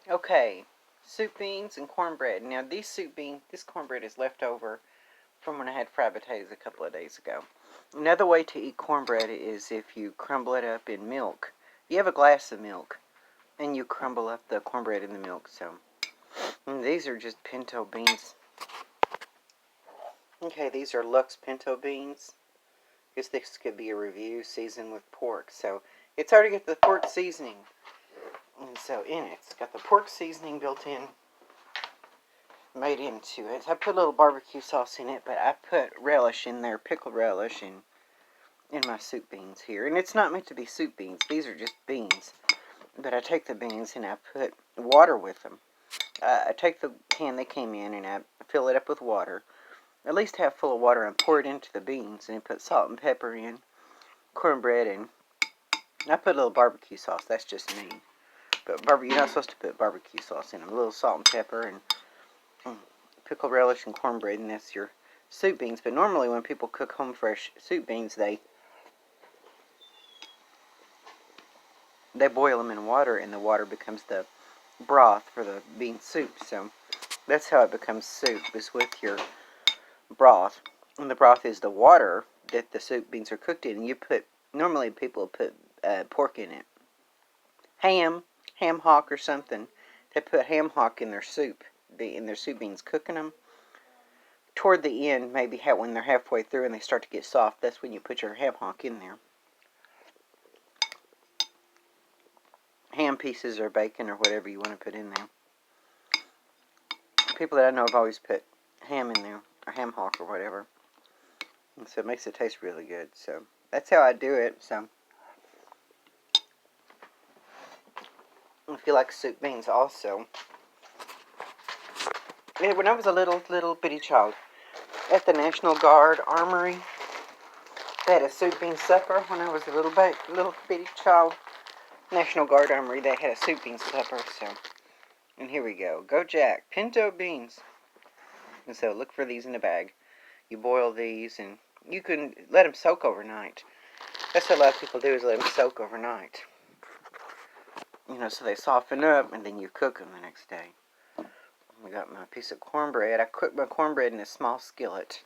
Okay, soup beans and cornbread. Now this cornbread is left over from when I had fried potatoes a couple of days ago. Another way to eat cornbread is if you crumble it up in milk. You have a glass of milk, and you crumble up the cornbread in the milk. So, and these are just pinto beans. Okay, these are Lux pinto beans. I guess this could be a review seasoned with pork. So, it's already got the pork seasoning. And so in it, it's got the pork seasoning built in, made into it. I put a little barbecue sauce in it, but I put relish in there, pickled relish, in my soup beans here. And it's not meant to be soup beans. These are just beans. But I take the beans and I put water with them. I take the can they came in and I fill it up with water, at least half full of water, and pour it into the beans, and put salt and pepper in, cornbread, and I put a little barbecue sauce. That's just me. But you're not supposed to put barbecue sauce in them. A little salt and pepper and pickled relish and cornbread, and that's your soup beans. But normally when people cook home fresh soup beans, they boil them in water, and the water becomes the broth for the bean soup. So that's how it becomes soup, is with your broth. And the broth is the water that the soup beans are cooked in. And normally people put pork in it. Ham hock or something. They put ham hock in their soup beans, cooking them. Toward the end, maybe when they're halfway through and they start to get soft, that's when you put your ham hock in there. Ham pieces or bacon or whatever you want to put in there. People that I know have always put ham in there, or ham hock or whatever. And so it makes it taste really good. So that's how I do it. So if you like soup beans also. When I was a little bitty child, at the National Guard Armory, they had a soup bean supper when I was a little bitty child. National Guard Armory, they had a soup bean supper, so. And here we go. Go Jack. Pinto beans. And so look for these in the bag. You boil these, and you can let them soak overnight. That's what a lot of people do, is let them soak overnight. So they soften up, and then you cook them the next day. I got my piece of cornbread. I cooked my cornbread in a small skillet.